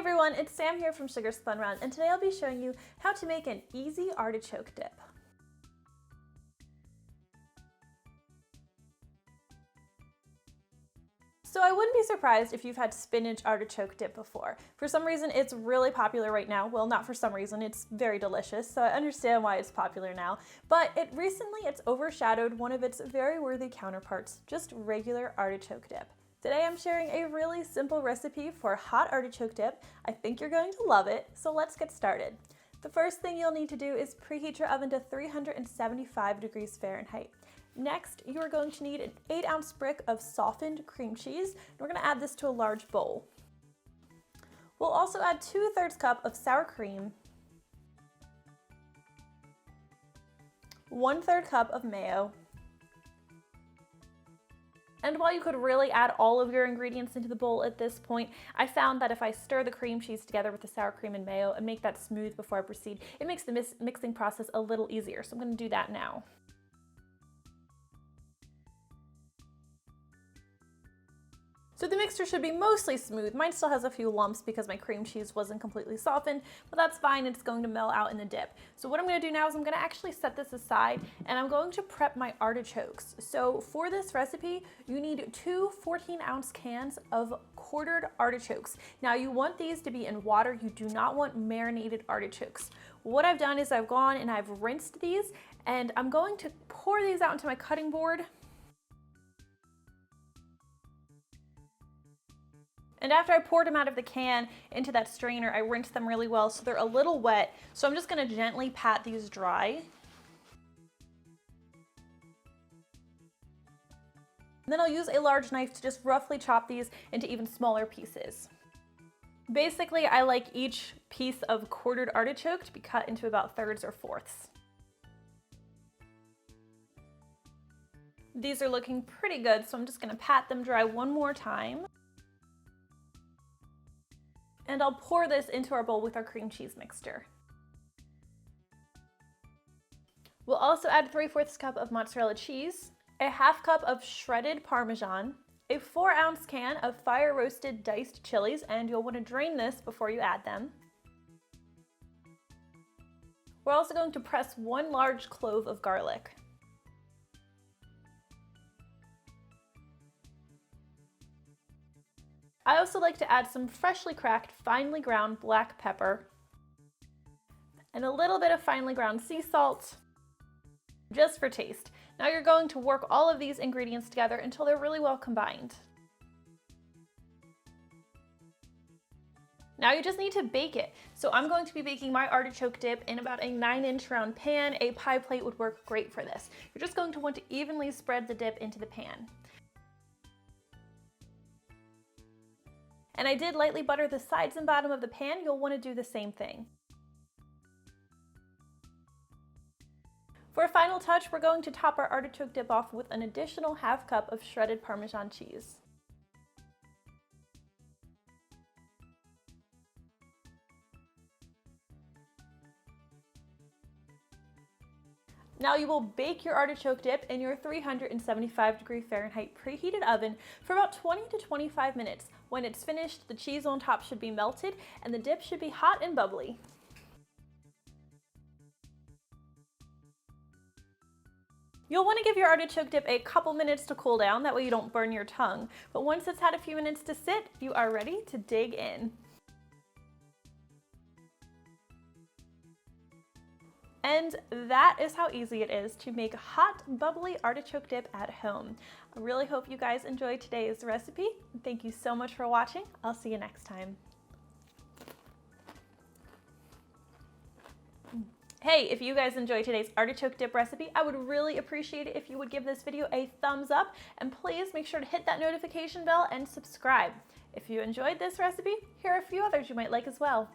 everyone, it's Sam here from Sugar Spun Run, and today I'll be showing you how to make an easy artichoke dip. So I wouldn't be surprised if you've had spinach artichoke dip before. For some reason, it's really popular right now. Well, not for some reason, it's very delicious, so I understand why it's popular now. But it's overshadowed one of its very worthy counterparts, just regular artichoke dip. Today I'm sharing a really simple recipe for hot artichoke dip. I think you're going to love it, so let's get started. The first thing you'll need to do is preheat your oven to 375 degrees Fahrenheit. Next, you are going to need an 8-ounce brick of softened cream cheese, and we're going to add this to a large bowl. We'll also add 2/3 cup of sour cream, 1/3 cup of mayo, and while you could really add all of your ingredients into the bowl at this point, I found that if I stir the cream cheese together with the sour cream and mayo and make that smooth before I proceed, it makes the mixing process a little easier, so I'm going to do that now. So the mixture should be mostly smooth. Mine still has a few lumps because my cream cheese wasn't completely softened, but that's fine, it's going to melt out in the dip. So what I'm gonna do now is I'm gonna actually set this aside and I'm going to prep my artichokes. So for this recipe, you need 2 14-ounce cans of quartered artichokes. Now you want these to be in water, you do not want marinated artichokes. What I've done is I've gone and I've rinsed these and I'm going to pour these out into my cutting board. And after I poured them out of the can into that strainer, I rinsed them really well so they're a little wet. So I'm just going to gently pat these dry. And then I'll use a large knife to just roughly chop these into even smaller pieces. Basically, I like each piece of quartered artichoke to be cut into about 1/3 or 1/4. These are looking pretty good, so I'm just going to pat them dry one more time. And I'll pour this into our bowl with our cream cheese mixture. We'll also add 3/4 cup of mozzarella cheese, a 1/2 cup of shredded parmesan, a 4-ounce can of fire roasted diced chilies, and you'll want to drain this before you add them. We're also going to press 1 large clove of garlic. I also like to add some freshly cracked, finely ground black pepper and a little bit of finely ground sea salt, just for taste. Now you're going to work all of these ingredients together until they're really well combined. Now you just need to bake it. So I'm going to be baking my artichoke dip in about a 9-inch round pan. A pie plate would work great for this. You're just going to want to evenly spread the dip into the pan. And I did lightly butter the sides and bottom of the pan. You'll want to do the same thing. For a final touch, we're going to top our artichoke dip off with an additional 1/2 cup of shredded Parmesan cheese. Now you will bake your artichoke dip in your 375 degree Fahrenheit preheated oven for about 20 to 25 minutes. When it's finished, the cheese on top should be melted and the dip should be hot and bubbly. You'll want to give your artichoke dip a couple minutes to cool down, that way you don't burn your tongue. But once it's had a few minutes to sit, you are ready to dig in. And that is how easy it is to make hot, bubbly artichoke dip at home. I really hope you guys enjoyed today's recipe. Thank you so much for watching. I'll see you next time. Hey, if you guys enjoyed today's artichoke dip recipe, I would really appreciate it if you would give this video a thumbs up, and please make sure to hit that notification bell and subscribe. If you enjoyed this recipe, here are a few others you might like as well.